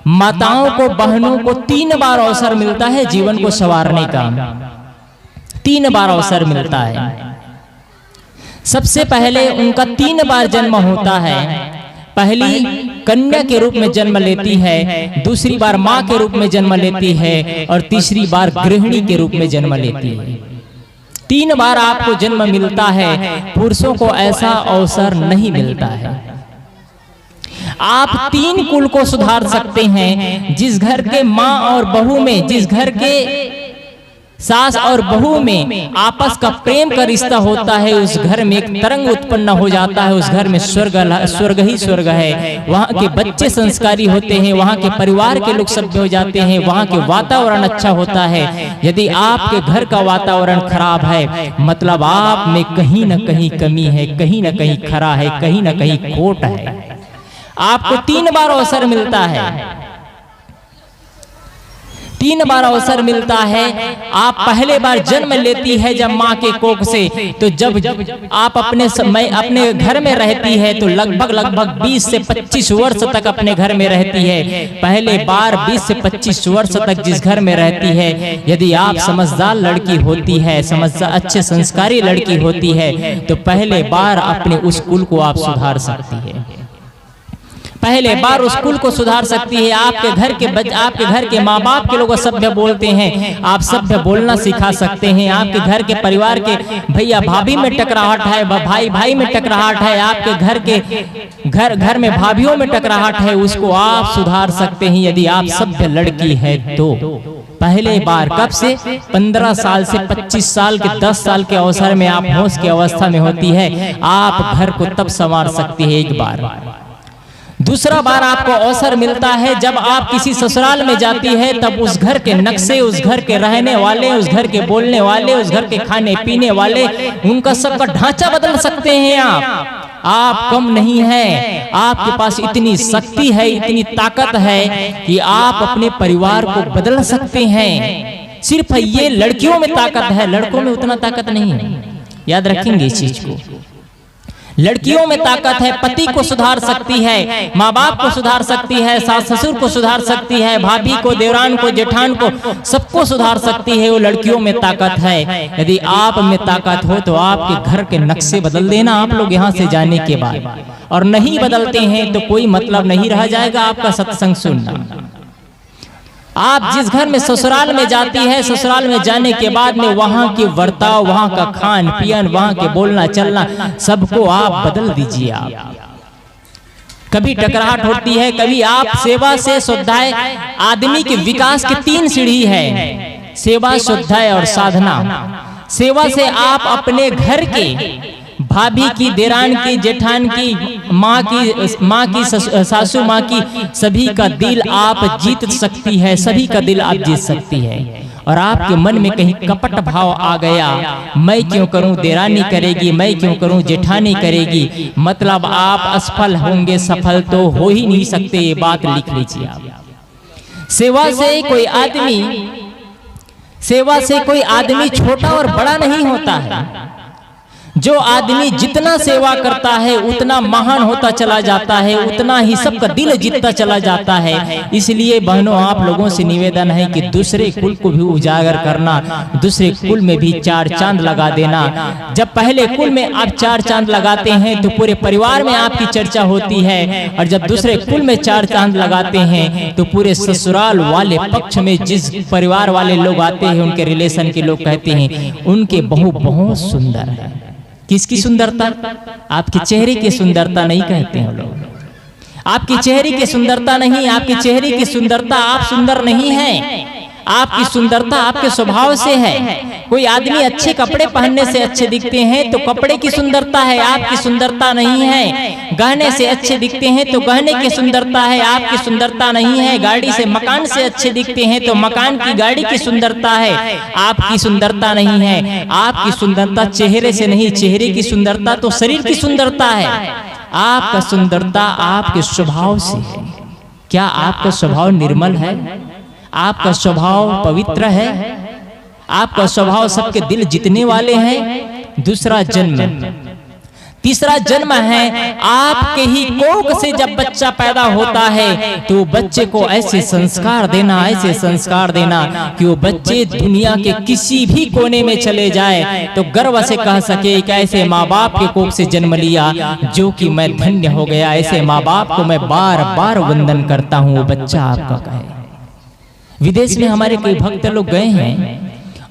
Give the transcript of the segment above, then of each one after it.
माताओं को, बहनों को 3 बार अवसर मिलता है जीवन को संवारने का। 3 बार अवसर मिलता है। सबसे पहले उनका 3 बार जन्म होता है। पहली कन्या के रूप में जन्म लेती है, दूसरी बार माँ के रूप में जन्म लेती है और तीसरी बार गृहिणी के रूप में जन्म लेती है। 3 बार आपको जन्म मिलता है। पुरुषों को ऐसा अवसर नहीं मिलता है। आप 3 कुल को सुधार सकते हैं। जिस घर के माँ और बहू में, जिस घर के सास और बहू में आपस का प्रेम का रिश्ता होता है, उस घर में एक तरंग उत्पन्न हो जाता है। उस घर में स्वर्ग ही स्वर्ग है। वहाँ के बच्चे संस्कारी होते हैं, वहाँ के परिवार के लोग सभ्य हो जाते हैं, वहाँ के वातावरण अच्छा होता है। यदि आपके घर का वातावरण खराब है, मतलब आप में कहीं न कहीं कमी है, कहीं न कहीं खरा है, कहीं न कहीं खोट है। आपको 3 बार अवसर मिलता है। 3 बार अवसर मिलता है। आप पहले बार जन्म लेती है जब माँ के कोख से, तो जब आप अपने घर में रहती है तो लगभग 20 से 25 वर्ष तक अपने घर में रहती है। पहले बार 20 से 25 वर्ष तक जिस घर में रहती है, यदि आप समझदार लड़की होती है, समझदार अच्छे संस्कारी लड़की होती है, तो पहले बार अपने उस कुल को आप सुधार सकती है। पहले बार उस कुल को सुधार सकती है। आपके घर के माँ बाप के लोग सभ्य बोलते हैं, आप सभ्य बोलना सिखा सकते हैं। आपके घर के परिवार के भैया भाभी में टकराहट है, भाई में टकराहट है, आपके घर में भाभीियों में टकराहट है, उसको आप सुधार सकते हैं यदि आप सभ्य लड़की है तो। पहले बार कब से? 15 साल से 25 साल के 10 साल के अवसर में आप होश की अवस्था में होती है, आप घर को तब संवार सकती है एक बार। दूसरा बार आपको अवसर मिलता है जब आप किसी ससुराल में जाती है, तब उस घर के नक्शे, उस घर के रहने वाले, उस घर के बोलने वाले, उस घर के खाने पीने वाले, उनका सबका ढांचा बदल सकते हैं आप कम नहीं है। आपके पास इतनी शक्ति है, इतनी ताकत है कि आप अपने परिवार को बदल सकते हैं। सिर्फ ये लड़कियों में ताकत है, लड़कों में उतना ताकत नहीं है। याद रखेंगे इस चीज को। लड़कियों में ताकत है। पति को सुधार सकती है, माँ बाप को सुधार सकती है, सास ससुर को सुधार सकती है, भाभी को, देवरान को, जेठान को, सबको सुधार सकती है। वो लड़कियों में ताकत है। यदि आप में ताकत हो तो आपके घर के नक्शे बदल देना आप लोग यहाँ से जाने के बाद। और नहीं बदलते हैं तो कोई मतलब नहीं रह जाएगा आपका सत्संग सुनना। आप जिस घर में ससुराल में जाती है, ससुराल में जाने के बाद में वहाँ के बर्ताव, वहाँ का खान पियन, वहाँ के बोलना चलना, सबको आप बदल दीजिए। आप कभी टकराहट होती है, कभी आप सेवा से शुद्धाय। आदमी के विकास की 3 सीढ़ी है, सेवा, शुद्धाय और साधना। सेवा से आप अपने घर के भाभी की, देरान की, जेठान की, माँ की, सासू माँ की, सभी का दिल आप जीत सकती है, सभी का दिल आप जीत सकती है। और आपके मन में कहीं कपट भाव आ गया, मैं क्यों करूं, देरानी करेगी, मैं क्यों करूं, जेठानी करेगी, मतलब आप असफल होंगे, सफल तो हो ही नहीं सकते। ये बात लिख लीजिए आप। सेवा से कोई आदमी छोटा और बड़ा नहीं होता है। जो आदमी जितना सेवा करता है उतना महान होता चला जाता है, उतना ही सबका दिल जीतता चला जाता है। इसलिए बहनों, आप लोगों से निवेदन है कि दूसरे कुल को भी उजागर करना, दूसरे कुल में भी 4 चांद लगा देना। जब पहले कुल में आप 4 चांद लगाते हैं तो पूरे परिवार में आपकी चर्चा होती है, और जब दूसरे कुल में 4 चांद लगाते हैं तो पूरे ससुराल वाले पक्ष में जिस परिवार वाले लोग आते हैं, उनके रिलेशन के लोग कहते हैं उनके बहू बहुत सुंदर है। किसकी सुंदरता? आपके चेहरे की सुंदरता नहीं कहते हैं लोग। आपके चेहरे की सुंदरता नहीं, आपके चेहरे की सुंदरता, आप सुंदर नहीं हैं। आपकी सुंदरता आपके स्वभाव से है। कोई आदमी अच्छे कपड़े पहनने से अच्छे दिखते हैं तो कपड़े की सुंदरता है, आपकी सुंदरता नहीं है। गहने से अच्छे दिखते हैं तो गहने की सुंदरता है, आपकी सुंदरता नहीं है। गाड़ी से, मकान से अच्छे दिखते हैं तो मकान की, गाड़ी की सुंदरता है, आपकी सुंदरता नहीं है। आपकी सुंदरता चेहरे से नहीं, चेहरे की सुंदरता तो शरीर की सुंदरता है। आपका सुंदरता आपके स्वभाव से है। क्या आपका स्वभाव निर्मल है? आपका स्वभाव पवित्र है? आपका स्वभाव सबके दिल जीतने वाले हैं? दूसरा जन्म, तीसरा जन्म है आपके ही कोख से जब बच्चा पैदा होता है तो बच्चे को ऐसे संस्कार देना, ऐसे संस्कार देना कि वो बच्चे दुनिया के किसी भी कोने में चले जाए तो गर्व से कह सके कि ऐसे माँ बाप के कोख से जन्म लिया जो कि मैं धन्य हो गया, ऐसे माँ बाप को मैं बार बार वंदन करता हूँ। वो बच्चा आपका कहे। विदेश में हमारे कई भक्त लोग गए हैं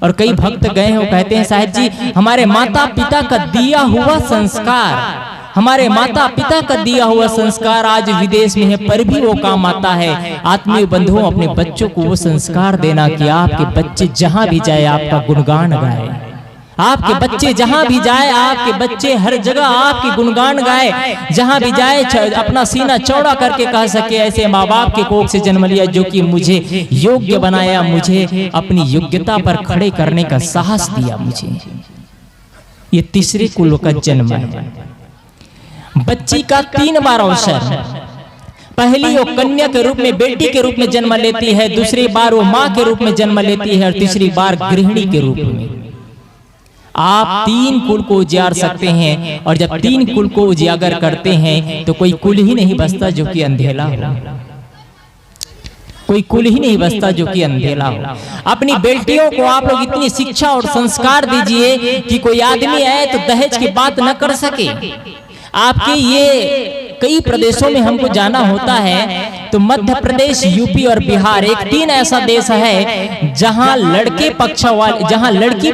और कई भक्त गए हैं, वो कहते हैं साहिब जी हमारे माता पिता का दिया हुआ संस्कार, हमारे माता पिता का दिया हुआ संस्कार आज विदेश में है पर भी वो काम आता है। आत्मीय बंधुओं, अपने बच्चों को वो संस्कार देना कि आपके बच्चे जहां भी जाए आपका गुणगान गाए, आपके बच्चे जहां भी जाए, आपके बच्चे हर जगह आपके गुणगान गाए, जहां भी जाए अपना सीना चौड़ा करके कह सके ऐसे माँ बाप के कोख से जन्म लिया जो कि मुझे योग्य बनाया, मुझे अपनी योग्यता पर खड़े करने का साहस दिया मुझे। ये तीसरे कुल का जन्म है। बच्ची का 3 बार अवसर, पहली वो कन्या के रूप में, बेटी के रूप में जन्म लेती है, दूसरी बार वो माँ के रूप में जन्म लेती है और तीसरी बार गृहिणी के रूप में। आप 3 कुल को उजियार सकते हैं और जब 3 कुल को उजियागर करते हैं तो कोई कुल ही नहीं बचता जो कि अंधेला हो, कोई कुल ही नहीं बचता जो कि अंधेला हो। अपनी बेटियों को आप लोग इतनी शिक्षा और संस्कार दीजिए कि कोई आदमी आए तो दहेज की बात न कर सके। आपके ये कई प्रदेशों में हमको जाना होता है तो मध्य प्रदेश, यूपी और बिहार एक 3 ऐसा देश है जहां लड़की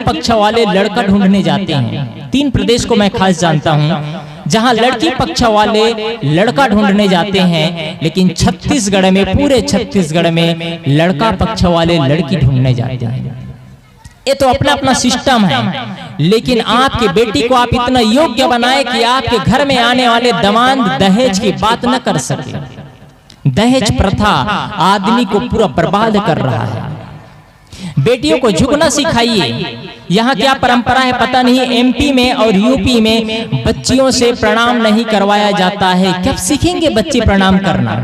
पक्ष वाले लड़का ढूंढने जाते हैं। 3 प्रदेश को मैं खास जानता हूं जहां लड़की पक्ष वाले लड़का ढूंढने जाते हैं, लेकिन छत्तीसगढ़ में, पूरे छत्तीसगढ़ में लड़का पक्ष वाले लड़की ढूंढने जाते हैं। ये तो अपना अपना सिस्टम है, लेकिन आपकी बेटी को आप इतना योग्य बनाए कि आपके घर में आने वाले दामाद दहेज की बात न कर सके। दहेज प्रथा आदमी को पूरा बर्बाद कर रहा है। बेटियों को झुकना सिखाइए। यहाँ क्या परंपरा है पता नहीं, एमपी में और यूपी में बच्चियों से प्रणाम नहीं करवाया जाता है। कब सीखेंगे बच्चे प्रणाम करना?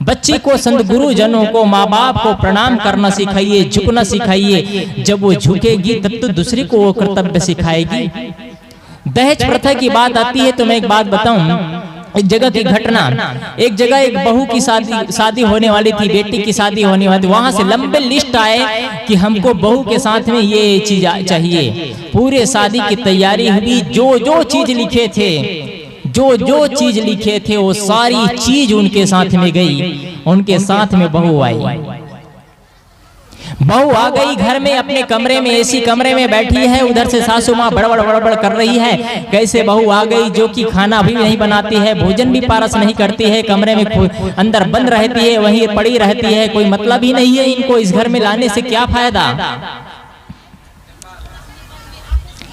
बच्चे को संत गुरुजनों को, माँ बाप को प्रणाम करना सिखाइए, झुकना सिखाइए। जब वो झुकेगी तब तो दूसरे को वो कर्तव्य सिखाएगी। दहेज प्रथा की बात आती है तो मैं एक बात बताऊं, एक जगह की घटना। एक जगह एक बहू की शादी होने वाली थी, बेटी की शादी होने वाली थी। वहां से लंबे लिस्ट आए कि हमको बहू के साथ में ये चीज चाहिए। पूरे शादी की तैयारी हुई, जो जो चीज लिखे थे, जो चीज लिखे थे वो सारी चीज उनके साथ में गई। उनके साथ में बहू आई। बहू आ गई घर में, अपने कमरे में, एसी कमरे में बैठी है। उधर से सासू माँ बड़बड़ बड़बड़ कर रही है। कैसे बहू आ गई जो कि खाना भी नहीं बनाती है, भोजन भी पारस नहीं करती है, कमरे में अंदर बंद रहती है, वहीं पड़ी रहती है। कोई मतलब ही नहीं है इनको इस घर में लाने से, क्या फायदा।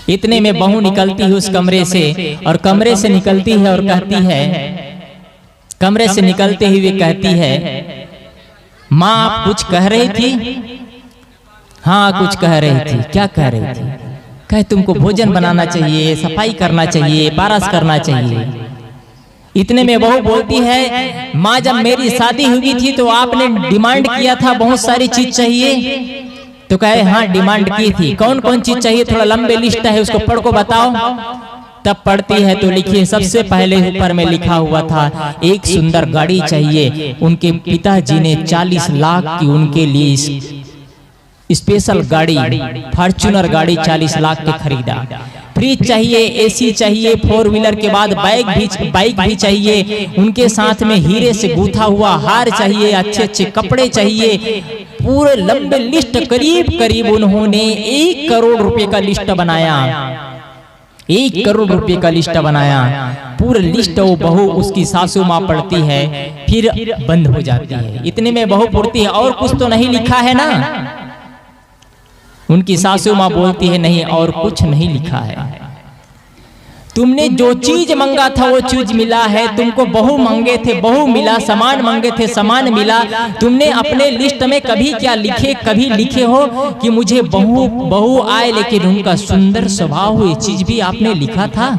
इतने में बहू निकलती है उस कमरे से, और कमरे से निकलती है और कहती है, कमरे से निकलते हुए कहती है, माँ आप कुछ कह रही थी? हाँ कुछ कह रही थी। क्या कह रही थी? कहे तुमको भोजन बनाना चाहिए, सफाई करना चाहिए, पारस करना चाहिए। इतने में बहू बोलती है, माँ जब मेरी शादी हुई थी तो आपने डिमांड किया था बहुत सारी चीज चाहिए। तो कहे हाँ डिमांड की थी। कौन कौन चीज चाहिए? थोड़ा लंबे लिस्ट है, उसको पढ़ को बताओ। तब पढ़ती है तो लिखिए, सबसे पहले ऊपर में लिखा हुआ था एक सुंदर गाड़ी चाहिए। उनके पिताजी ने 40 लाख की उनके लिए स्पेशल गाड़ी, फॉर्च्यूनर गाड़ी 40 लाख के खरीदा। फ्रिज चाहिए, एसी चाहिए, 4 व्हीलर के बाद बाइक भी चाहिए। उनके साथ में हीरे से गूथा हुआ हार चाहिए, अच्छे अच्छे कपड़े चाहिए। पूरे लंबे लिस्ट, करीब करीब उन्होंने 1 करोड़ रुपए का लिस्ट बनाया। 1 करोड़ रुपए का लिस्ट बनाया। पूरा लिस्ट वो बहू, उसकी सासू माँ पढ़ती है, फिर बंद हो जाती है। इतने में बहू पूछती है, और कुछ तो नहीं लिखा है ना? उनकी सासू माँ बोलती है, नहीं और कुछ नहीं लिखा है। तुमने जो चीज मांगा था वो चीज मिला है। तुमको बहू मांगे थे, बहू मिला। सामान मांगे थे, सामान मिला। तुमने अपने लिस्ट में कभी क्या लिखे, कभी लिखे हो कि मुझे बहू आए लेकिन उनका सुंदर स्वभाव हो, ये चीज भी आपने लिखा था?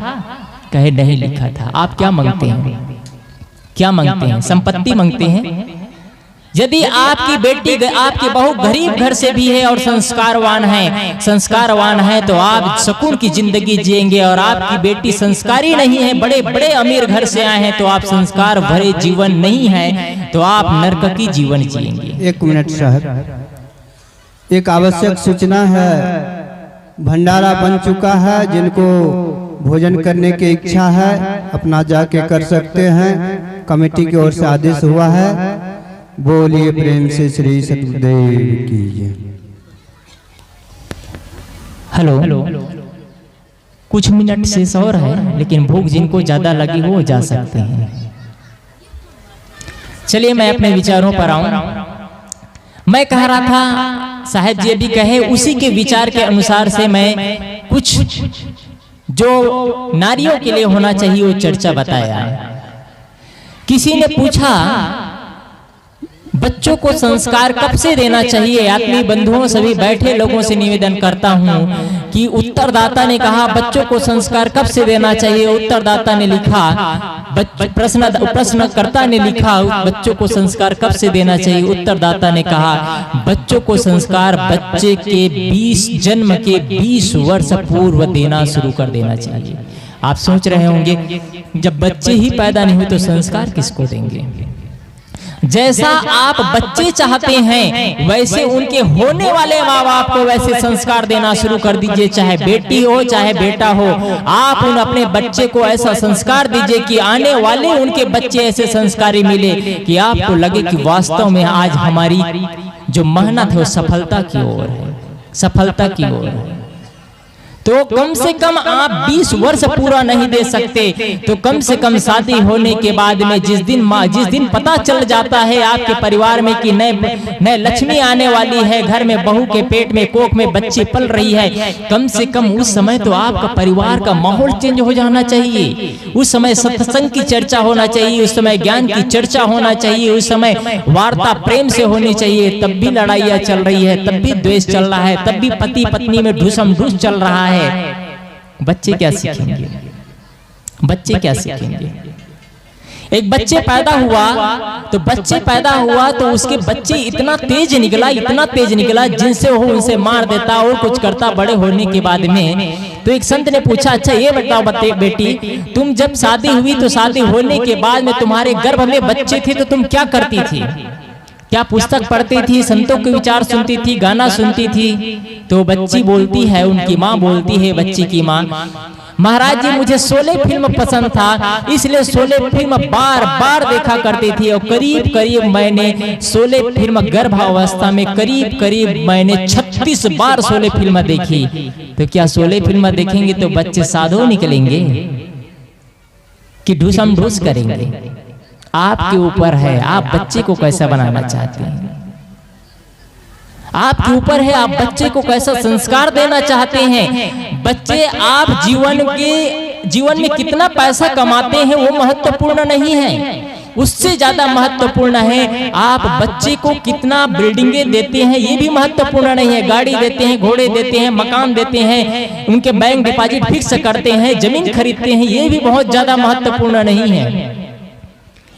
कहे नहीं लिखा था। आप क्या मांगते हैं? क्या मांगते हैं? संपत्ति मांगते हैं? यदि आपकी बेटी आपकी बहू गरीब घर से भी है और संस्कारवान है तो आप सुकून की जिंदगी जिएंगे। और आपकी बेटी संस्कारी नहीं है, बड़े बड़े अमीर घर से आए हैं तो आप संस्कार भरे जीवन नहीं है तो आप नरक की जीवन जिएंगे। 1 मिनट साहब, एक आवश्यक सूचना है। भंडारा बन चुका है, जिनको भोजन करने की इच्छा है अपना जाके कर सकते हैं। कमेटी की ओर से आदेश हुआ है। बोलिए प्रेम से श्री सतगुरुदेव की जय। हेलो, कुछ मिनट शेष और है, लेकिन भूख जिनको ज्यादा लगी हो जा सकते हैं। चलिए मैं अपने विचारों पर आऊं। मैं कह रहा था, साहब जी भी कहे, उसी के विचार के अनुसार से मैं कुछ जो नारियों के लिए होना चाहिए वो चर्चा बताया। किसी ने पूछा बच्चों को संस्कार कब से देना चाहिए। आत्मीय बंधुओं सभी बैठे लोगों से निवेदन करता हूं कि उत्तरदाता ने कहा बच्चों को संस्कार कब से देना चाहिए। उत्तरदाता ने लिखा, प्रश्नकर्ता ने लिखा बच्चों को संस्कार कब से देना चाहिए। उत्तरदाता ने कहा बच्चों को संस्कार बच्चे के 20 जन्म के 20 वर्ष पूर्व देना शुरू कर देना चाहिए। आप सोच रहे होंगे जब बच्चे ही पैदा नहीं हुए तो संस्कार किसको देंगे। जैसा आप बच्चे चाहते हैं वैसे उनके होने वाले माँ बाप को वैसे संस्कार देना शुरू कर दीजिए। चाहे बेटी हो चाहे बेटा हो, आप उन अपने बच्चे को ऐसा संस्कार दीजिए कि आने वाले उनके बच्चे ऐसे संस्कारी मिले कि आपको लगे कि वास्तव में आज हमारी जो मेहनत है वो सफलता की ओर है, सफलता की ओर है। तो कम से कम आप 20 वर्ष पूरा नहीं दे सकते तो कम से कम शादी होने के बाद में जिस दिन पता चल जाता है आपके परिवार में कि नए लक्ष्मी आने वाली है, घर में बहू के पेट में कोख में बच्ची पल रही है, कम से कम उस समय तो आपका परिवार का माहौल चेंज हो जाना चाहिए। उस समय सत्संग की चर्चा होना चाहिए, उस समय ज्ञान की चर्चा होना चाहिए, उस समय वार्ता प्रेम से होनी चाहिए। तब भी लड़ाइयाँ चल रही है, तब भी द्वेष चल रहा है, तब भी पति पत्नी में ढूसम ढूस चल रहा है। बच्चे क्या सीखेंगे, बच्चे क्या सीखेंगे। एक बच्चे पैदा हुआ तो उसके बच्चे इतना तेज निकला जिनसे वो उनसे मार देता और कुछ करता। बड़े होने के बाद में तो एक संत ने पूछा, अच्छा ये बताओ बेटी, तुम जब शादी हुई तो शादी होने के बाद में तुम्हारे गर्भ में बच्चे थे तो तुम क्या करती थी, क्या पुस्तक पढ़ती थी, संतों के विचार सुनती थी, गाना सुनती थी। तो बच्ची बोलती है, उनकी माँ बोलती है, बच्ची की माँ, महाराज जी मुझे शोले फिल्म पसंद था इसलिए शोले फिल्म बार बार देखा करती थी और करीब करीब मैंने शोले फिल्म गर्भावस्था में करीब मैंने 36 बार शोले फिल्म देखी। तो क्या शोले फिल्म देखेंगे तो बच्चे साधु निकलेंगे कि ढूसम ढूस करेंगे। आपके ऊपर है, आप बच्चे को कैसा बनाना चाहते हैं, आपके ऊपर है, आप बच्चे को कैसा संस्कार देना चाहते हैं। बच्चे आप जीवन में कितना पैसा कमाते हैं वो महत्वपूर्ण नहीं है, उससे ज्यादा महत्वपूर्ण है आप बच्चे को कितना बिल्डिंगे देते हैं ये भी महत्वपूर्ण नहीं है। गाड़ी देते हैं, घोड़े देते हैं, मकान देते हैं, उनके बैंक डिपॉजिट फिक्स करते हैं, जमीन खरीदते हैं, ये भी बहुत ज्यादा महत्वपूर्ण नहीं है।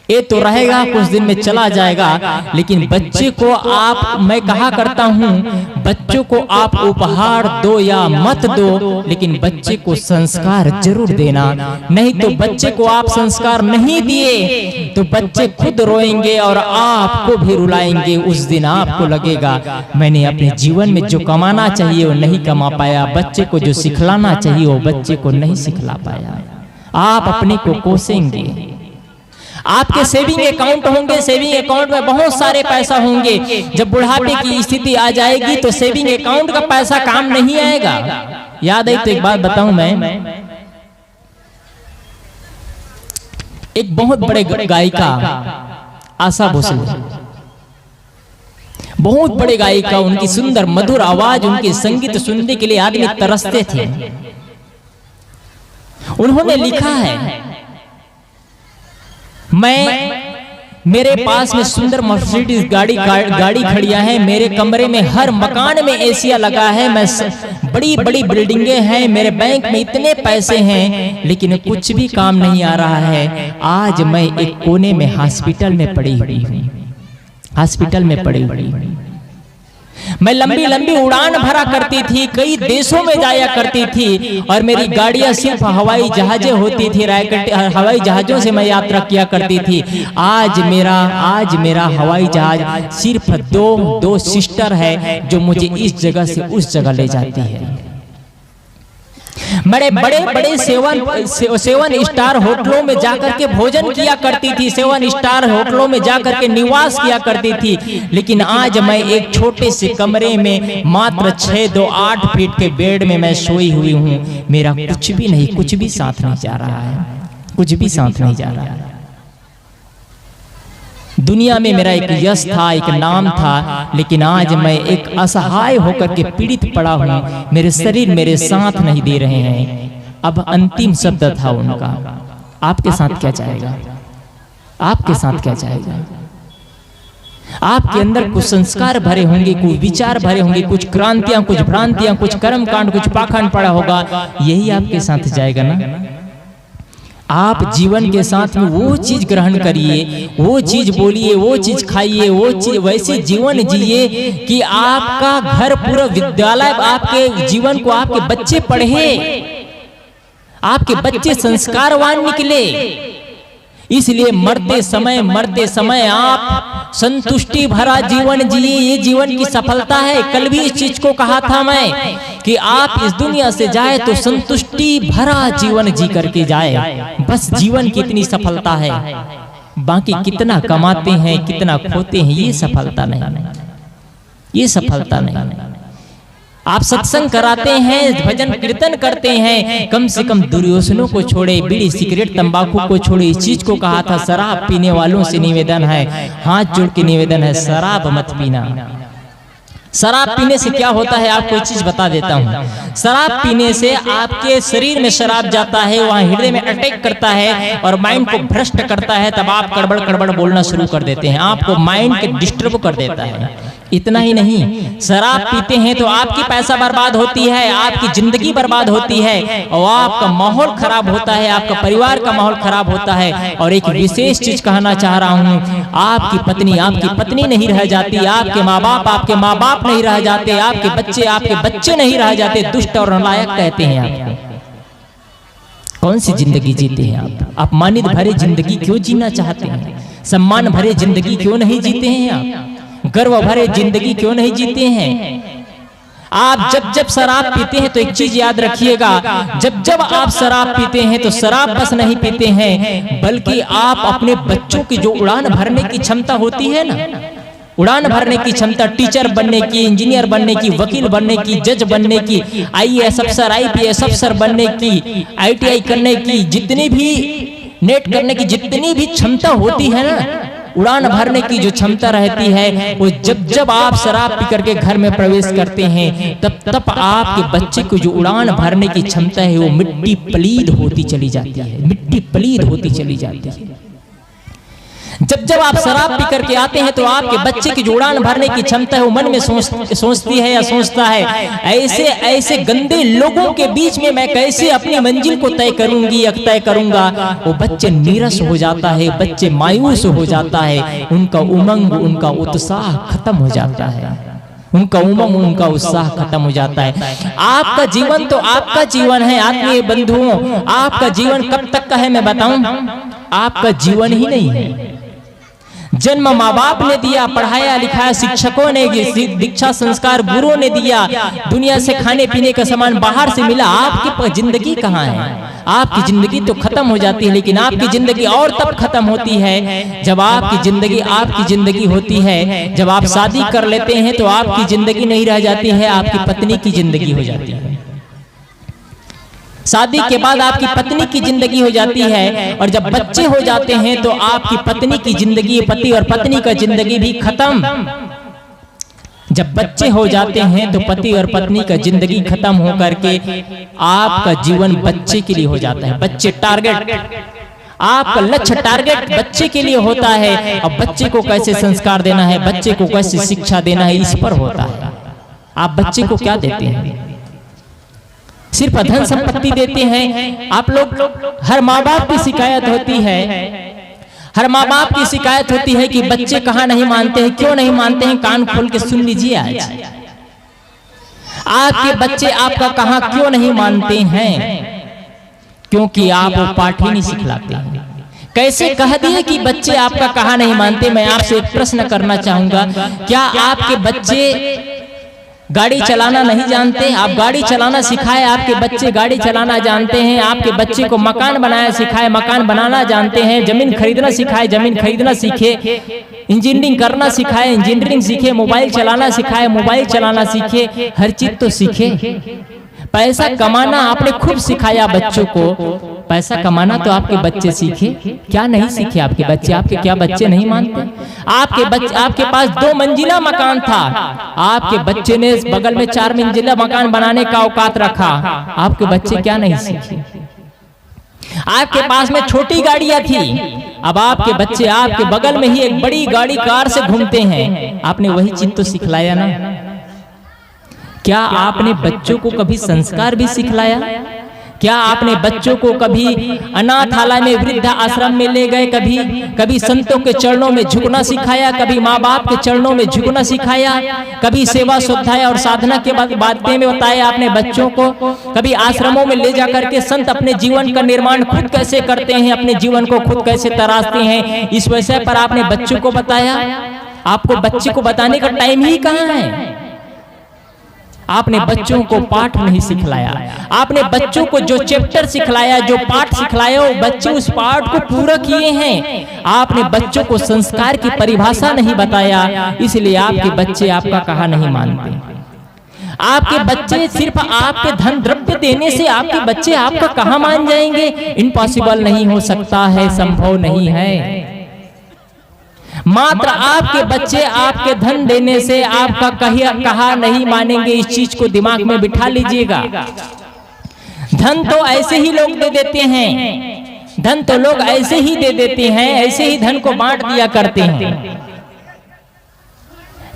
ये तो रहेगा, कुछ दिन में चला जाएगा। लेकिन बच्चे को आप, मैं कहा करता हूँ, बच्चों को आप उपहार दो या मत दो, लेकिन बच्चे को संस्कार जरूर देना। नहीं तो बच्चे को आप संस्कार नहीं दिए तो बच्चे खुद रोएंगे और आपको भी रुलाएंगे। उस दिन आपको लगेगा मैंने अपने जीवन में जो कमाना चाहिए वो नहीं कमा पाया, बच्चे को जो सिखलाना चाहिए वो बच्चे को नहीं सिखला पाया। आप अपने को कोसेंगे। आपके सेविंग अकाउंट होंगे, सेविंग अकाउंट में बहुत सारे पैसा होंगे, जब बुढ़ापे की स्थिति आ जाएगी तो सेविंग अकाउंट का पैसा काम नहीं आएगा। याद है तो एक बात बताऊं, मैं एक बहुत बड़े गायिका आशा भोसले, बहुत बड़े गायिका, उनकी सुंदर मधुर आवाज, उनके संगीत सुनने के लिए आदमी तरसते थे। उन्होंने लिखा है, मेरे पास में सुंदर मर्सिडीज गाड़ी खड़िया है, मेरे कमरे में हर मकान में एसिया लगा है, मैं बड़ी बड़ी बिल्डिंगे हैं, मेरे बैंक में इतने पैसे हैं, लेकिन कुछ भी काम नहीं आ रहा है। आज मैं एक कोने में हॉस्पिटल में पड़ी हुई हूँ। हॉस्पिटल में पड़ी हुई। मैं लंबी लंबी उड़ान भरा करती थी, कई देशों में जाया करती थी और मेरी गाड़ियां सिर्फ हवाई जहाजें होती थी, हवाई जहाजों से मैं यात्रा किया करती थी। आज मेरा हवाई जहाज सिर्फ दो सिस्टर है जो मुझे इस जगह से उस जगह ले जाती है। बड़े सेवन स्टार होटलों में जाकर के भोजन किया करती थी, 7 स्टार होटलों में जाकर के निवास किया करती थी। लेकिन आज मैं एक छोटे से कमरे में मात्र 6-2-8 फीट के बेड में मैं सोई हुई हूँ। मेरा कुछ भी साथ नहीं जा रहा है, कुछ भी साथ नहीं जा रहा है। दुनिया में मेरा एक यश था, एक नाम था, लेकिन आज मैं एक असहाय होकर के पीड़ित पड़ा हूँ। मेरे शरीर मेरे साथ नहीं दे रहे हैं। अब अंतिम शब्द था उनका, आपके साथ क्या जाएगा, आपके साथ क्या जाएगा। आपके अंदर कुछ संस्कार भरे होंगे, कुछ विचार भरे होंगे, कुछ क्रांतियां, कुछ भ्रांतियां, कुछ कर्मकांड, कुछ पाखंड पड़ा होगा, यही आपके साथ जाएगा ना। आप जीवन के साथ में वो चीज ग्रहण करिए, वो चीज बोलिए, वो चीज खाइए, वो चीज वैसे जीवन जिए कि आपका घर पूरा विद्यालय, आपके जीवन को आपके बच्चे पढ़े, आपके बच्चे संस्कारवान निकले। इसलिए मरते समय आप संतुष्टि भरा जीवन जिए, ये जीवन की सफलता है। कल भी इस चीज को कहा था मैं कि आप इस दुनिया से जाए तो संतुष्टि भरा जीवन जी करके जाए, बस जीवन की इतनी सफलता है। बाकी कितना कमाते हैं, कितना खोते हैं, ये सफलता नहीं, ये सफलता नहीं। आप सत्संग कराते हैं, भजन कीर्तन करते हैं, कम से कम दुर्योधनों को छोड़े, बीड़ी सिगरेट तंबाकू को छोड़े। इस चीज को कहा था, शराब पीने वालों से निवेदन है, हाथ जोड़ के निवेदन है, शराब मत पीना। शराब पीने से क्या होता है, आपको एक चीज बता देता हूँ। शराब पीने से आपके शरीर में शराब जाता है, वहाँ हृदय में अटैक करता है और माइंड को भ्रष्ट करता है। तब आप कड़बड़ बोलना शुरू कर देते हैं, आपको माइंड के डिस्टर्ब कर देता है। इतना ही नहीं, शराब पीते हैं तो आपकी पैसा बर्बाद होती है, आपकी जिंदगी बर्बाद होती है और आपका माहौल खराब होता है, आपका परिवार का माहौल खराब होता है। और एक विशेष चीज कहना चाह रहा हूँ, आपकी पत्नी नहीं रह जाती, आपके माँ बाप नहीं रह जाते, आपके बच्चे नहीं रह जाते, दुष्ट और नालायक कहते हैं आपको। कौन सी जिंदगी जीते हैं आप? अपमानित भरे जिंदगी क्यों जीना चाहते हैं? सम्मान भरे जिंदगी क्यों नहीं जीते हैं आप? गर्व भरे जिंदगी क्यों नहीं जीते हैं? आप जब शराब पीते हैं तो एक चीज याद रखिएगा, जब आप शराब पीते हैं तो शराब बस नहीं पीते हैं, बल्कि आप अपने बच्चों की जो उड़ान भरने की क्षमता होती है ना, उड़ान भरने की क्षमता, टीचर बनने की, इंजीनियर बनने की, वकील बनने की, जज बनने की, IAS अफसर, IPS अफसर बनने की, ITI करने की, जितनी भी नेट करने की जितनी भी क्षमता होती है ना, उड़ान भरने की जो क्षमता रहती है, वो जब आप शराब पी करके घर में प्रवेश करते हैं, तब आपके बच्चे को जो उड़ान भरने की क्षमता है वो मिट्टी पलीद होती चली जाती है, मिट्टी पलीद होती चली जाती है। जब आप शराब पी करके आते हैं तो आपके बच्चे की जो उड़ान भरने की क्षमता है वो मन में सोचती है या सोचता है, ऐसे गंदे लोगों के बीच में मैं कैसे अपनी मंजिल को तय करूंगा। वो बच्चे नीरस हो जाता है, बच्चे मायूस हो जाता है, उनका उमंग, उनका उत्साह खत्म हो जाता है, उनका उमंग, उनका उत्साह खत्म हो जाता है। आपका जीवन तो आपका जीवन है आत्मीय बंधुओं, आपका जीवन कब तक का है मैं बताऊं? आपका जीवन ही नहीं है। जन्म माँ बाप ने दिया, पढ़ाया लिखाया शिक्षकों ने, दीक्षा संस्कार गुरुओं ने दिया, दुनिया से खाने पीने का सामान बाहर से मिला, आपकी जिंदगी कहाँ है? आपकी जिंदगी तो खत्म हो जाती है, लेकिन आपकी जिंदगी और तब खत्म होती है जब आपकी जिंदगी होती है। जब आप शादी कर लेते हैं तो आपकी जिंदगी नहीं रह जाती है, आपकी पत्नी की जिंदगी हो जाती है। शादी के बाद आपकी पत्नी की जिंदगी हो जाती है, और जब बच्चे हो जाते हैं तो आपकी पत्नी की जिंदगी, पति और पत्नी का जिंदगी भी खत्म। जब बच्चे हो जाते हैं तो पति और पत्नी का जिंदगी खत्म हो करके आपका जीवन बच्चे के लिए हो जाता है। बच्चे टारगेट, आपका लक्ष्य टारगेट बच्चे के लिए होता है। अब बच्चे को कैसे संस्कार देना है, बच्चे को कैसे शिक्षा देना है, इस पर होता है। आप बच्चे को क्या देते हैं? सिर्फ धन संपत्ति देते हैं आप लोग। हर माँ बाप की शिकायत होती है, हर माँ बाप की शिकायत होती है कि बच्चे कहाँ नहीं मानते हैं, क्यों नहीं मानते हैं। कान खोल के सुन लीजिए आज, आपके बच्चे आपका कहाँ क्यों नहीं मानते हैं, क्योंकि आप वो पाठ ही नहीं सिखलाते हैं। कैसे कह दिए कि बच्चे आपका कहाँ नहीं मानते। मैं आपसे एक प्रश्न करना चाहूंगा, क्या आपके बच्चे गाड़ी चलाना नहीं जानते? आप गाड़ी चलाना सिखाए, आपके बच्चे गाड़ी चलाना जानते हैं। आपके बच्चे को मकान बनाया सिखाए, मकान बनाना जानते हैं। जमीन खरीदना सिखाए, जमीन खरीदना सीखे। इंजीनियरिंग करना सिखाए, इंजीनियरिंग सीखे। मोबाइल चलाना सिखाए, मोबाइल चलाना सीखे। हर चीज तो सीखे। पैसा कमाना आपने खूब सिखाया बच्चों को, पैसा कमाना तो आपके बच्चे सीखे। क्या नहीं सीखे आपके बच्चे? आपके क्या बच्चे नहीं मानते? आपके पास 2 मंजिला मकान था, आपके बच्चे ने बगल में 4 मंजिला मकान बनाने का औकात रखा। आपके बच्चे क्या नहीं सीखे? आपके पास में छोटी गाड़ियां थी, अब आपके बच्चे आपके बगल में ही एक बड़ी गाड़ी कार से घूमते हैं। आपने वही चीज तो सिखलाया ना। क्या आपने बच्चों को कभी संस्कार भी सिखलाया? क्या आपने बच्चों को कभी अनाथालय में, वृद्ध आश्रम में ले गए, कभी संतों के चरणों में झुकना सिखाया, कभी माँ बाप के चरणों में झुकना सिखाया, कभी सेवा स्वाध्याय और साधना के बातें में बताया आपने बच्चों को, कभी आश्रमों में ले जाकर के संत अपने जीवन का निर्माण खुद कैसे करते हैं, अपने जीवन को खुद कैसे तराशते हैं, इस विषय पर आपने बच्चों को बताया? आपको बच्चे को बताने का टाइम ही कहाँ है? आपने बच्चों को पाठ नहीं सिखलाया। आपने बच्चों को जो चैप्टर सिखलाया, जो पाठ सिखलाया, वो बच्चे उस पाठ को पूरा किए हैं। आपने बच्चों को संस्कार की परिभाषा नहीं बताया, इसलिए आपके बच्चे आपका कहा नहीं मानते। आपके बच्चे सिर्फ आपके धन द्रव्य देने से आपके बच्चे आपका कहाँ मान जाएंगे? इम्पॉसिबल नहीं हो सकता है, संभव नहीं है। मात्र आपके बच्चे आपके धन देने से आपका कहा नहीं मानेंगे। इस चीज को दिमाग में बिठा लीजिएगा। धन तो ऐसे ही लोग दे देते हैं, धन तो लोग ऐसे ही दे देते हैं, ऐसे ही धन को बांट दिया करते हैं।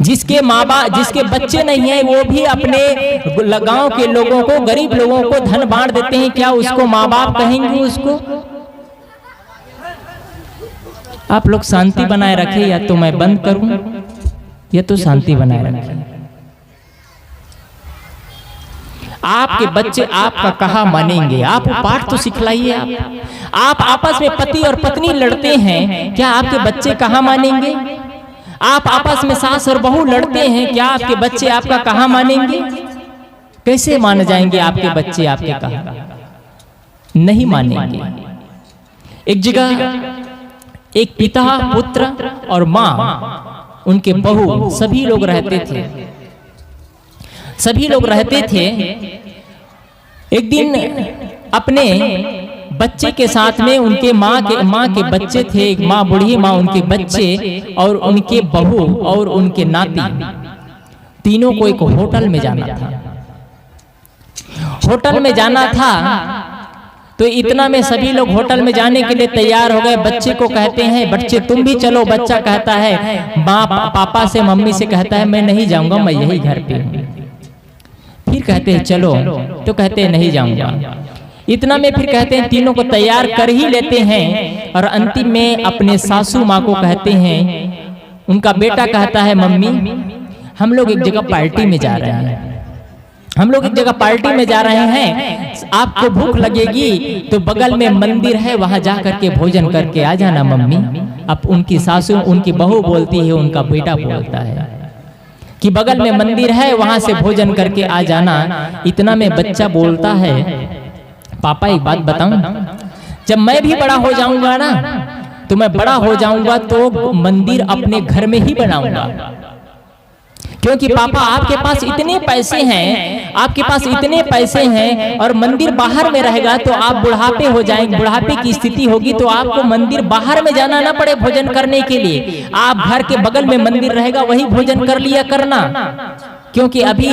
जिसके माँ बाप, जिसके बच्चे नहीं है, वो भी अपने गांव के लोगों को, गरीब लोगों को धन बांट देते हैं। क्या उसको माँ बाप कहेंगे? उसको आप लोग शांति बनाए रखें, या तो मैं बंद करूं, या तो शांति बनाए रखें। आपके बच्चे आपका कहा मानेंगे? आप पाठ तो सिखलाइए। आप आपस में पति और पत्नी लड़ते हैं, क्या आपके बच्चे कहा मानेंगे? आप आपस में सास और बहू लड़ते हैं, क्या आपके बच्चे आपका कहा मानेंगे? कैसे मान जाएंगे आपके बच्चे आपके कहा? नहीं मानेंगे। एक जगह एक पिता, पुत्र और माँ, उनके बहू, सभी लोग रहते थे। सभी लोग रहते थे। एक दिन अपने बच्चे के साथ में उनके माँ के बच्चे थे, एक माँ, बूढ़ी माँ, उनके बच्चे और उनके बहू और उनके नाती, तीनों को एक होटल में जाना था। होटल में जाना था तो इतना में सभी लोग होटल में जाने के लिए तैयार हो गए। बच्चे को कहते हैं, बच्चे तुम भी चलो। बच्चा कहता है, पापा से, मम्मी से कहता है, मैं नहीं जाऊंगा, मैं यही घर पे हूँ। फिर कहते हैं चलो, तो कहते हैं नहीं जाऊंगा। इतना में फिर कहते हैं, तीनों को तैयार कर ही लेते हैं और अंतिम में अपने सासू माँ को कहते हैं। उनका बेटा कहता है, मम्मी हम लोग एक जगह पार्टी में जा रहे हैं, हम लोग एक जगह पार्टी में जा रहे हैं, आपको भूख लगेगी तो बगल में मंदिर है, वहां जा करके भोजन करके आ जाना मम्मी। अब उनकी सासू, उनकी बहू बोलती है, उनका बेटा बोलता है कि बगल में मंदिर है, वहां से भोजन करके आ जाना। इतना में बच्चा बोलता है, पापा एक बात बताऊं, जब मैं भी बड़ा हो जाऊंगा ना, तो मैं बड़ा हो जाऊंगा तो मंदिर अपने घर में ही बनाऊंगा। क्योंकि पापा आपके पास इतने पैसे हैं, आपके पास इतने पैसे हैं और मंदिर बाहर में रहेगा तो आप बुढ़ापे हो जाएंगे, बुढ़ापे की स्थिति होगी तो आपको मंदिर बाहर में जाना ना पड़े भोजन करने के लिए। आप घर के बगल में मंदिर रहेगा, वही भोजन कर लिया करना। क्योंकि अभी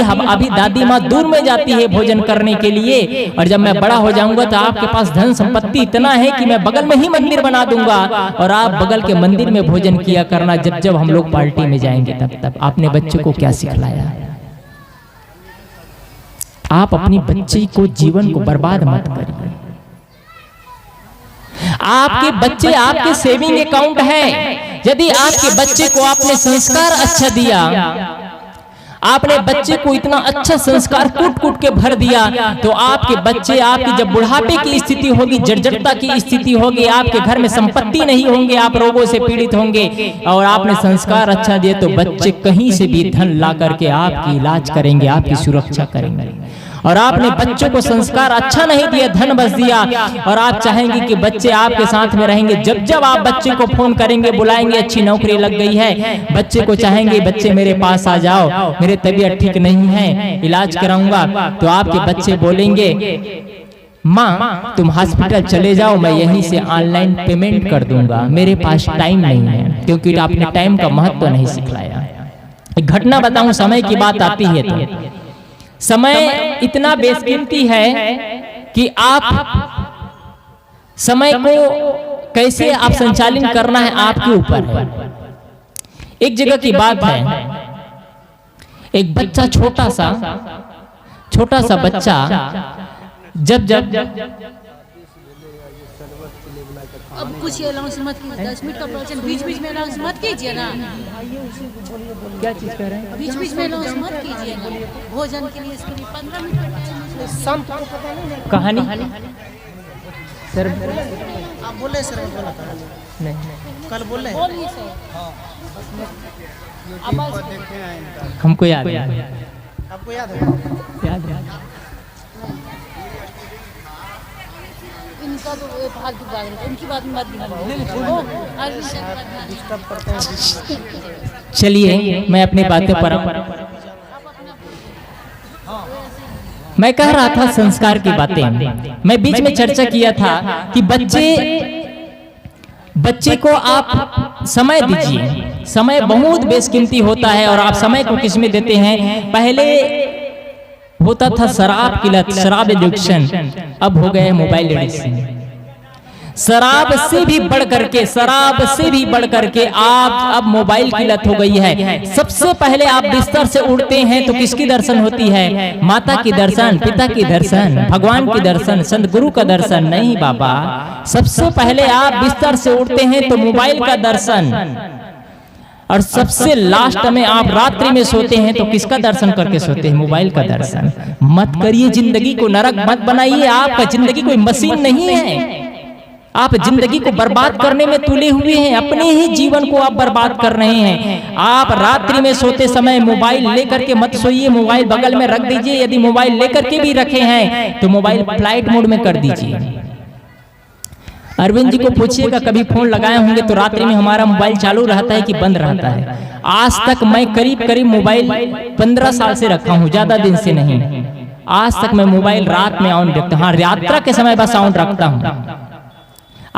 दादी माँ दूर में जाती है भोजन करने के लिए, और जब मैं बड़ा हो जाऊंगा तो आपके पास धन संपत्ति इतना है कि मैं बगल में ही मंदिर बना दूंगा और आप बगल के मंदिर में भोजन किया करना जब हम लोग पार्टी में जाएंगे तब। आपने बच्चे को क्या सिखलाया? आप अपनी बच्ची को, जीवन को बर्बाद मत करिए। आपके बच्चे आपके सेविंग अकाउंट है। यदि आपके बच्चे को आपने संस्कार अच्छा दिया, आपने बच्चे को इतना अच्छा संस्कार कूट कूट के भर दिया, तो आपके बच्चे आपकी जब बुढ़ापे की स्थिति होगी, जर्जरता की स्थिति होगी, आपके घर में संपत्ति नहीं होंगे, आप रोगों से पीड़ित होंगे, और आपने संस्कार अच्छा दिए तो बच्चे कहीं से भी धन ला करके आपकी इलाज करेंगे, आपकी सुरक्षा करेंगे। और आपने बच्चों को संस्कार अच्छा नहीं दिया, धन बस दिया, और आप चाहेंगे कि बच्चे आपके साथ में रहेंगे। जब जब आप बच्चे को फोन करेंगे, बुलाएंगे, अच्छी नौकरी लग गई है, बच्चे को चाहेंगे बच्चे मेरे पास आ जाओ, मेरे तबीयत ठीक नहीं है, इलाज कराऊंगा, तो आपके बच्चे बोलेंगे माँ तुम हॉस्पिटल चले जाओ, मैं यहीं से ऑनलाइन पेमेंट कर दूंगा, मेरे पास टाइम नहीं है, क्योंकि आपने टाइम का महत्व नहीं सिखलाया। एक घटना बताऊं, समय की बात आती है तो समय इतना बेशकीमती है कि आप समय को कैसे आप संचालन करना है आपके ऊपर है। एक जगह की बात है, एक बच्चा छोटा सा बच्चा जब अब कुछ अनाउंस मत कीजिए, 10 मिनट का प्रवचन बीच में अनाउंस मत कीजिए ना। क्या चीज कह रहे हैं? बीच में अनाउंस मत कीजिए ना। भोजन के लिए इसके लिए 15 मिनट का टाइम शाम को पता नहीं कहानी सर आप बोले सर बोला कहानी नहीं कल बोले बोलिए सर। हमको याद है, आपको याद है? याद है। इनका तो फालतू बात है, इनकी बात में डिस्टर्ब करते हैं। चलिए मैं अपनी बातें पर आऊं। मैं कह रहा था संस्कार की बातें। मैं बीच में चर्चा किया था कि बच्चे को आप समय दीजिए। समय बहुत बेशकीमती होता है, और आप समय को किस में देते हैं? पहले होता था शराब की लत, शराब एडिक्शन, अब हो गए मोबाइल एडिक्शन। शराब से भी बढ़ करके आप अब मोबाइल की लत हो गई है। सबसे पहले आप बिस्तर से उठते हैं तो किसकी दर्शन होती है? माता की दर्शन, पिता की दर्शन, भगवान की दर्शन, संत गुरु का दर्शन नहीं बाबा। सबसे पहले आप बिस्तर से उठते हैं तो मोबाइल का दर्शन, और सबसे लास्ट में आप रात्रि में सोते हैं तो किसका दर्शन करके सोते हैं? मोबाइल का दर्शन। मत करिए, जिंदगी को नरक मत बनाइए। आपका जिंदगी कोई मशीन नहीं है, आप जिंदगी को बर्बाद करने में तुले हुए हैं, अपने ही जीवन को आप बर्बाद कर रहे हैं। आप रात्रि में सोते समय मोबाइल लेकर के मत सोइए, मोबाइल बगल में रख दीजिए। यदि मोबाइल लेकर के भी रखे हैं तो मोबाइल फ्लाइट मोड में कर दीजिए। अरविंद जी को पूछिएगा, कभी फोन लगाए होंगे तो रात्रि में हमारा मोबाइल चालू रहता है कि बंद रहता है? आज तक मैं करीब मोबाइल 15 साल से रखा हूँ, ज्यादा दिन से नहीं। आज तक मैं मोबाइल रात में ऑन रखता हूँ। हाँ, यात्रा के समय बस ऑन रखता हूँ।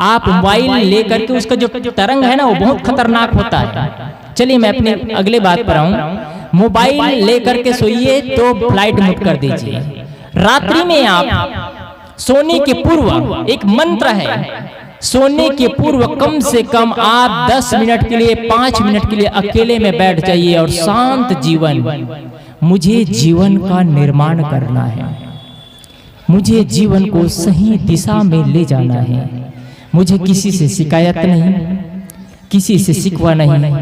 आप मोबाइल लेकर के उसका जो तरंग है ना, वो बहुत खतरनाक होता है। चलिए मैं अपने अगले बात पर आऊं। मोबाइल लेकर के सोइए तो फ्लाइट मोड कर दीजिए। रात्रि में आप सोने के पूर्व, एक मंत्र है, सोने के पूर्व कम से कम आप 10 मिनट के लिए, 5 मिनट के लिए अकेले में बैठ जाइए और शांत जीवन, मुझे जीवन का निर्माण करना है, मुझे जीवन को सही दिशा में ले जाना है, मुझे किसी से शिकायत नहीं, किसी से शिकवा नहीं,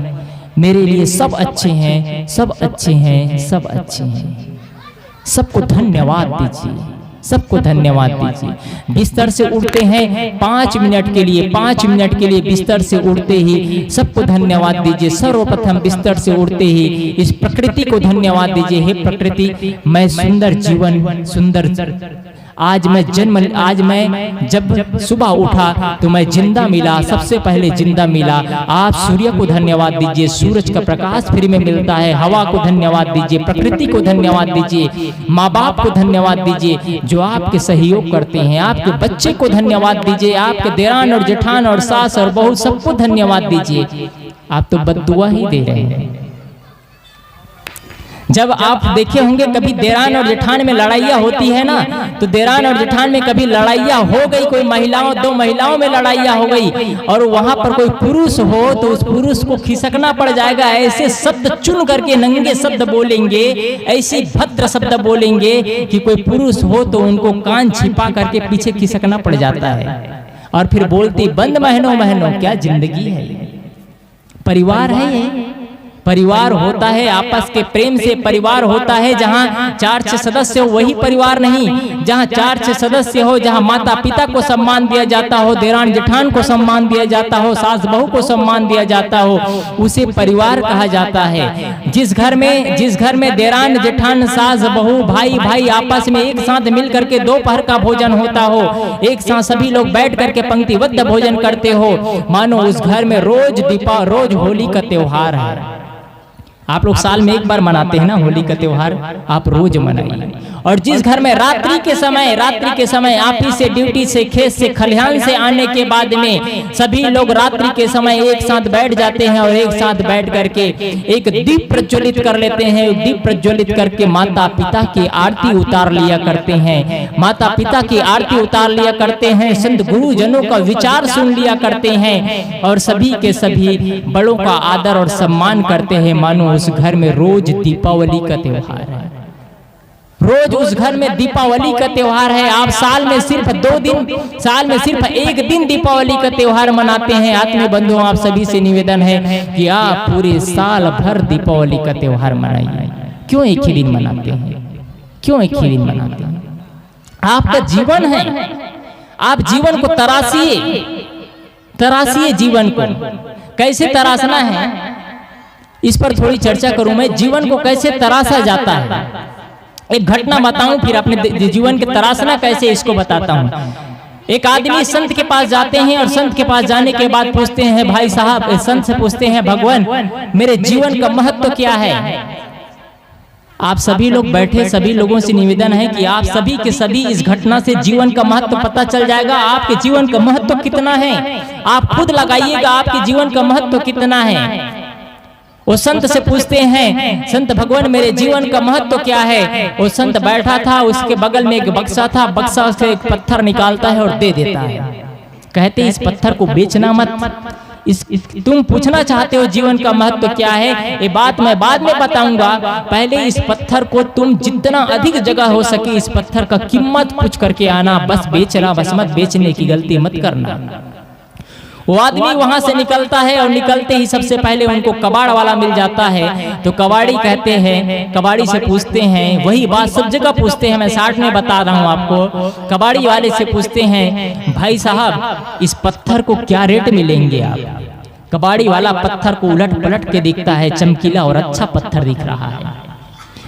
मेरे लिए सब अच्छे हैं, सब अच्छे हैं, सब अच्छे हैं। सबको धन्यवाद दीजिए, सबको धन्यवाद दीजिए। बिस्तर से उठते हैं 5 मिनट के लिए, 5 मिनट के लिए बिस्तर से उठते ही सबको धन्यवाद दीजिए। सर्वप्रथम बिस्तर से उठते ही इस प्रकृति को धन्यवाद दीजिए। हे प्रकृति, मैं सुंदर जीवन, सुंदर आज मैं जब सुबह उठा तो मैं जिंदा मिला, सबसे पहले जिंदा मिला। आप सूर्य को धन्यवाद दीजिए, सूरज का प्रकाश फ्री में मिलता है। हवा को धन्यवाद दीजिए, प्रकृति को धन्यवाद दीजिए, माँ बाप को धन्यवाद दीजिए जो आपके सहयोग करते हैं, आपके बच्चे को धन्यवाद दीजिए, आपके देरान और जेठान और सास और बहू सबको धन्यवाद दीजिए। आप तो बद्दुआ ही दे रहे हैं। जब आप देखे होंगे कभी देरान और जेठान में लड़ाइयाँ होती है ना, तो देरान और जेठान में कभी लड़ाइयाँ हो गई, कोई महिलाओं, 2 महिलाओं में लड़ाइयाँ हो गई, और वहां पर कोई पुरुष हो तो उस पुरुष को खिसकना पड़ जाएगा। ऐसे शब्द चुन करके नंगे शब्द बोलेंगे, ऐसे भद्र शब्द बोलेंगे कि कोई पुरुष हो तो उनको कान छिपा करके पीछे खिसकना पड़ जाता है। और फिर बोलती बंद महीनों महीनों, क्या जिंदगी है ये? परिवार है ये? परिवार होता है आपस के प्रेम से परिवार होता है। जहाँ 4-6 सदस्य हो वही परिवार नहीं। जहाँ 4-6 सदस्य हो, जहाँ माता पिता को सम्मान दिया जाता हो, देरान जेठान को सम्मान दिया जाता हो, सास बहू को सम्मान दिया जाता हो, उसे परिवार कहा जाता है। जिस घर में देरान जेठान, सास बहू, भाई भाई आपस में एक साथ मिल करके दोपहर का भोजन होता हो, एक साथ सभी लोग बैठ करके पंक्तिबद्ध भोजन करते हो, मानो उस घर में रोज होली का त्योहार है। आप लोग साल में एक बार मनाते हैं ना होली का त्योहार, आप रोज मनाइए। और जिस घर में रात्रि के समय ऑफिस से, ड्यूटी से, खेत से, खलिहान से आने के बाद में सभी लोग रात्रि के समय एक साथ बैठ जाते हैं और एक साथ बैठ करके एक दीप प्रज्वलित कर लेते हैं। दीप प्रज्वलित करके माता पिता की आरती उतार लिया करते हैं, माता पिता की आरती उतार लिया करते हैं, संत गुरुजनों का विचार सुन लिया करते हैं और सभी के सभी बड़ों का आदर और सम्मान करते हैं। मानो उस घर में रोज दीपावली का त्योहार है, रोज उस घर में दीपावली का त्योहार है। आप साल में सिर्फ 2 दिन, साल में सिर्फ 1 दिन दीपावली का त्योहार मनाते हैं। आत्मीय बंधुओं, आप सभी से निवेदन है कि आप पूरे साल भर दीपावली का त्योहार मनाइए। क्यों एक ही दिन मनाते हैं? क्यों एक ही दिन मनाते हैं? आपका जीवन है, आप जीवन को तरासिए जीवन को। कैसे तरासना है इस पर थोड़ी चर्चा करूं मैं। जीवन को कैसे तरासा जाता है, एक घटना बताऊं, फिर अपने जीवन के तरासना कैसे इसको बताता हूं। एक आदमी संत के पास जाते हैं और संत के पास जाने के बाद पूछते हैं, भाई साहब, संत से पूछते हैं, भगवान मेरे जीवन का महत्व क्या है? आप सभी लोग बैठे सभी लोगों से निवेदन है कि आप सभी के सभी इस घटना से जीवन का महत्व पता चल जाएगा। आपके जीवन का महत्व कितना है आप खुद लगाइएगा, आपके जीवन का महत्व कितना है। वो संत से पूछते हैं, संत भगवान मेरे जीवन का महत्व क्या है? वो संत बैठा था, उसके बगल में एक बक्सा था, बक्सा से एक पत्थर निकालता है और दे देता है। कहते इस पत्थर को बेचना मत, तुम पूछना चाहते हो जीवन का महत्व क्या है, ये बात मैं बाद में बताऊंगा। पहले इस पत्थर को तुम जितना अधिक जगह हो सके इस पत्थर का कीमत पूछ करके आना, बस बेचना बस मत, बेचने की गलती मत करना। वो आदमी वहां से निकलता है और निकलते ही सबसे पहले उनको कबाड़ वाला मिल जाता है। तो कबाड़ी कहते हैं, कबाड़ी से पूछते हैं, वही बात सब जगह पूछते हैं, मैं 60 में बता रहा हूं आपको। कबाड़ी वाले से पूछते हैं, भाई साहब इस पत्थर को क्या रेट में लेंगे आप? कबाड़ी वाला पत्थर को उलट पलट के देखता है, चमकीला और अच्छा पत्थर दिख रहा है।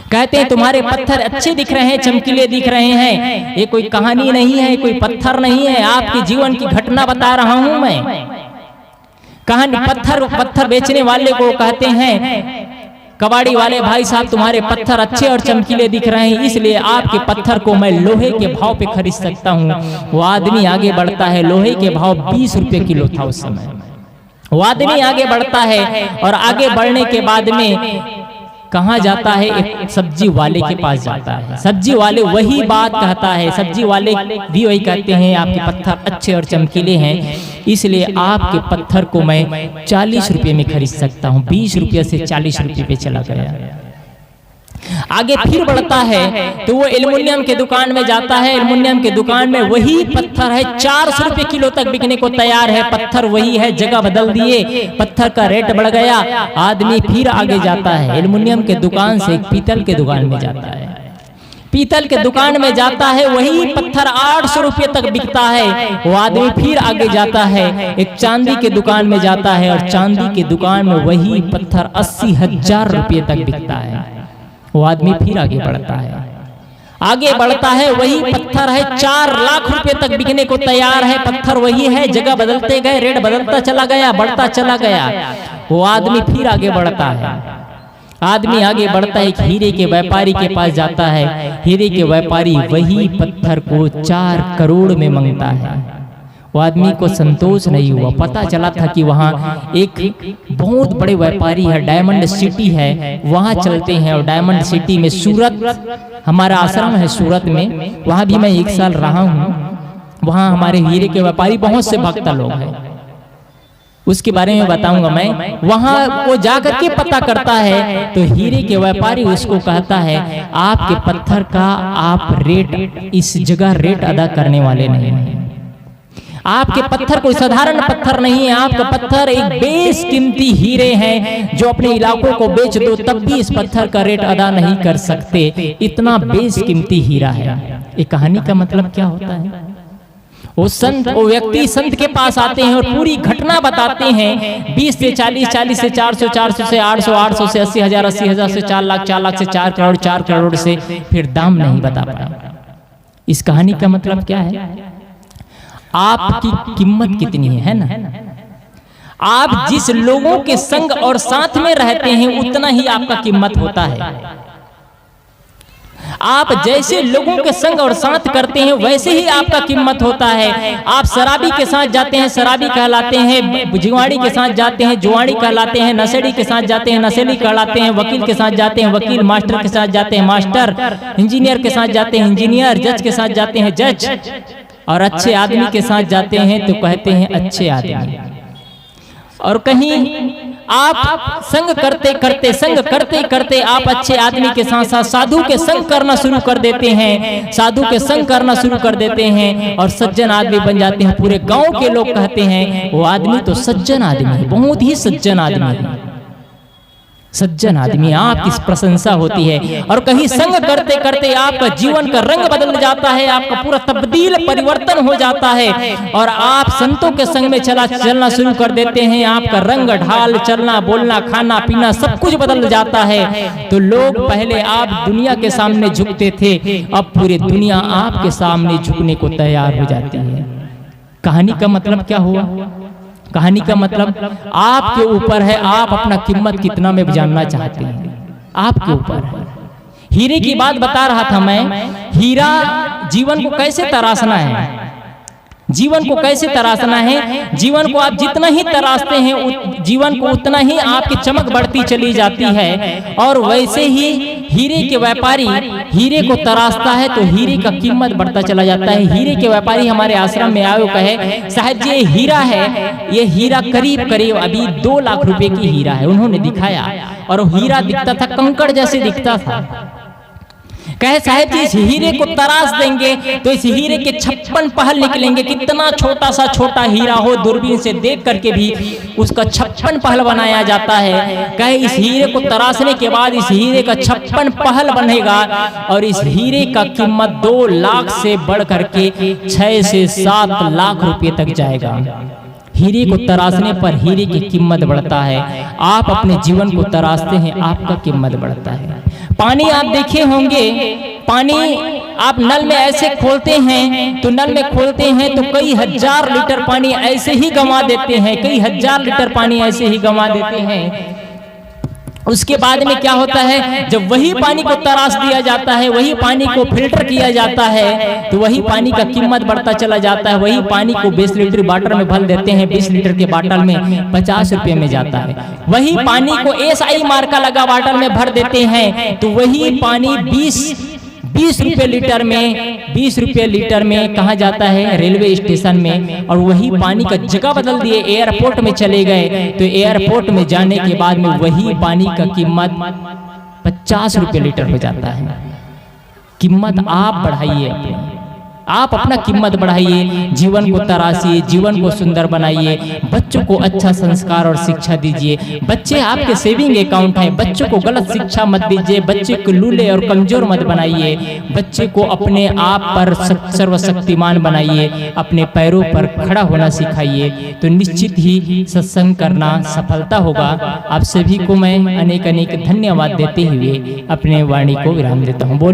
कहते हैं तुम्हारे पत्थर अच्छे दिख रहे हैं, चमकीले दिख रहे हैं, ये कोई कहानी नहीं है, कोई पत्थर नहीं है, आपके जीवन की घटना बता रहा हूं मैं। कहानी पत्थर बेचने वाले को कहते हैं कबाड़ी वाले, भाई साहब तुम्हारे पत्थर अच्छे और चमकीले दिख रहे हैं, इसलिए आपके पत्थर को मैं लोहे के भाव पे खरीद सकता हूँ। वो आदमी आगे बढ़ता है, लोहे के भाव 20 रुपए किलो था उस समय। वो आदमी आगे बढ़ता है और आगे बढ़ने के बाद में कहाँ जाता है? एक सब्जी वाले के पास जाता है। सब्जी वाले वही बात कहता है, सब्जी वाले भी वही कहते हैं आपके पत्थर अच्छे और चमकीले हैं, इसलिए आपके पत्थर को मैं 40 रुपये में खरीद सकता हूँ। 20 रुपये से 40 रुपये पे चला गया। आगे फिर बढ़ता है तो वो एल्युमिनियम के दुकान में जाता है। एल्युमिनियम के दुकान में वही पत्थर है, 400 रुपये किलो तक बिकने को तैयार है। पत्थर वही है, जगह बदल दिए, पत्थर का रेट बढ़ गया। आदमी फिर आगे जाता है, एल्युमिनियम के दुकान से एक पीतल के दुकान में जाता है। पीतल के दुकान में जाता है, वही पत्थर 800 रुपये तक बिकता है। वो आदमी फिर आगे जाता है, एक चांदी के दुकान में जाता है और चांदी के दुकान में वही पत्थर 80,000 रुपये तक बिकता है। वो आदमी फिर आगे बढ़ता है, आगे बढ़ता है, वही पत्थर है 4 लाख रुपए तक बिकने को तैयार है। पत्थर वही है, जगह बदलते गए, रेट बदलता चला गया, बढ़ता चला गया। वो आदमी फिर आगे बढ़ता है, आदमी आगे बढ़ता है, एक हीरे के व्यापारी के पास जाता है। हीरे के व्यापारी वही पत्थर को 4 करोड़ में मांगता है। वो आदमी को संतोष नहीं हुआ। पता चला था कि वहाँ एक बहुत बड़े व्यापारी है, डायमंड सिटी है, वहाँ चलते हैं। और डायमंड सिटी में सूरत, हमारा आश्रम है सूरत में, वहाँ भी मैं 1 साल रहा हूँ। वहाँ हमारे हीरे के व्यापारी बहुत से भक्त लोग हैं, उसके बारे में बताऊंगा मैं। वहाँ वो जाकर के पता करता है तो हीरे के व्यापारी उसको कहता है आपके पत्थर का आप रेट, इस जगह रेट अदा करने वाले नहीं हैं, आपके पत्थर कोई साधारण पत्थर नहीं है, आपका पत्थर एक बेशकीमती हीरे हैं जो अपने इलाकों को बेच दो तब भी इस पत्थर का रेट अदा नहीं कर सकते, इतना बेशकीमती हीरा है। ये कहानी का मतलब क्या होता है? वो व्यक्ति संत के पास आते हैं और पूरी घटना बताते हैं, 20 से 40, 40 से 400, 400 से 800, 800 से 80,000, 80,000 से 4 लाख, 4 लाख से 4 करोड़, 4 करोड़ से फिर दाम नहीं बता पाए। इस कहानी का मतलब क्या है? आपकी कीमत कितनी है ना? आप जिस लोगों के संग और साथ में रहते हैं उतना ही आपका कीमत होता है। आप जैसे लोगों के संग और साथ करते हैं वैसे ही आपका कीमत होता है। आप शराबी के साथ जाते हैं, शराबी कहलाते हैं, जुआड़ी के साथ जाते हैं, जुआड़ी कहलाते हैं, नशेड़ी के साथ जाते हैं, नशेड़ी कहलाते हैं, वकील के साथ जाते हैं, वकील, मास्टर के साथ जाते हैं, मास्टर, इंजीनियर के साथ जाते हैं, इंजीनियर, जज के साथ जाते हैं, जज, और अच्छे आदमी के साथ जाते हैं तो कहते हैं अच्छे आदमी। और कहीं आप संग करते करते आप अच्छे आदमी के साथ साथ साधु के संग करना शुरू कर देते हैं, साधु के संग करना शुरू कर देते हैं और सज्जन आदमी बन जाते हैं। पूरे गांव के लोग कहते हैं वो आदमी तो सज्जन आदमी है, बहुत ही सज्जन आदमी है, सज्जन आदमी, आपकी प्रशंसा होती है। और कहीं संग करते करते आपका जीवन का रंग बदल जाता है, आपका पूरा तब्दील परिवर्तन हो जाता है और आप संतों के संग में चलना शुरू कर देते हैं। आपका रंग ढाल, चलना बोलना, खाना पीना सब कुछ बदल जाता है। तो लोग पहले आप दुनिया के सामने झुकते थे, अब पूरी दुनिया आपके सामने झुकने को तैयार हो जाती है। कहानी का मतलब क्या हुआ? कहानी का मतलब आपके ऊपर है, आप अपना कीमत कितना में जानना चाहते हैं, आपके ऊपर है। हीरे की बात बता रहा था मैं, हीरा जीवन को कैसे तराशना है, जीवन को कैसे तराशना है। जीवन को आप जितना ही तराशते हैं जीवन को उतना ही आपकी चमक बढ़ती चली जाती है। और वैसे ही हीरे के व्यापारी हीरे को तराशता है तो हीरे का कीमत बढ़ता चला जाता है। हीरे के व्यापारी हमारे आश्रम में आए, कहे साहब जी ये हीरा है, ये हीरा करीब करीब अभी 2 लाख रुपए की हीरा है। उन्होंने दिखाया और हीरा दिखता था कंकड़ जैसे दिखता था। कहे साहब जी इस हीरे को तराश देंगे तो इस हीरे के 56 पहल निकलेंगे। कितना छोटा सा छोटा हीरा हो, दूरबीन से देख करके भी उसका 56 पहल बनाया जाता है। कहे इस हीरे को तराशने के बाद इस हीरे का 56 पहल बनेगा और इस हीरे का कीमत 2 लाख से बढ़ करके 6 से 7 लाख रुपए तक जाएगा। हीरे को तराशने पर हीरे की कीमत बढ़ता है। आप अपने जीवन को तराशते हैं, आपका कीमत बढ़ता है। पानी आप देखे होंगे, पानी आप नल में ऐसे खोलते हैं तो नल में खोलते हैं तो कई हजार लीटर पानी ऐसे ही गंवा देते हैं, कई हजार लीटर पानी ऐसे ही गंवा देते हैं। उसके बाद में क्या होता है, जब वही पानी को तराश दिया जाता है, वही पानी को फिल्टर किया जाता है तो वही पानी का कीमत बढ़ता चला जाता है। वही पानी को 20 लीटर बाटल में भर देते हैं, 20 लीटर के बाटल में 50 रुपए में जाता है। वही पानी को SI मार्का लगा बाटल में भर देते हैं तो वही पानी 20 रुपए लीटर में 20 रुपए लीटर में कहाँ जाता है, रेलवे स्टेशन में। और वही पानी का जगह बदल दिए, एयरपोर्ट में चले गए तो एयरपोर्ट में जाने के बाद में वही पानी का कीमत 50 रुपए लीटर हो जाता है। कीमत आप बढ़ाइए, आप अपना कीमत बढ़ाइए, जीवन को तराशिए, जीवन को सुंदर बनाइए, बच्चों को अच्छा संस्कार और शिक्षा दीजिए। बच्चे आपके सेविंग अकाउंट हैं, बच्चों को गलत शिक्षा मत दीजिए, बच्चे को लूले और कमजोर मत बनाइए। बच्चे को अपने आप पर सर्वशक्तिमान बनाइए, अपने पैरों पर खड़ा होना सिखाइए तो निश्चित ही सत्संग करना सफलता होगा। आप सभी को मैं अनेक अनेक धन्यवाद देते हुए अपने वाणी को विराम देता हूँ। बोलिए।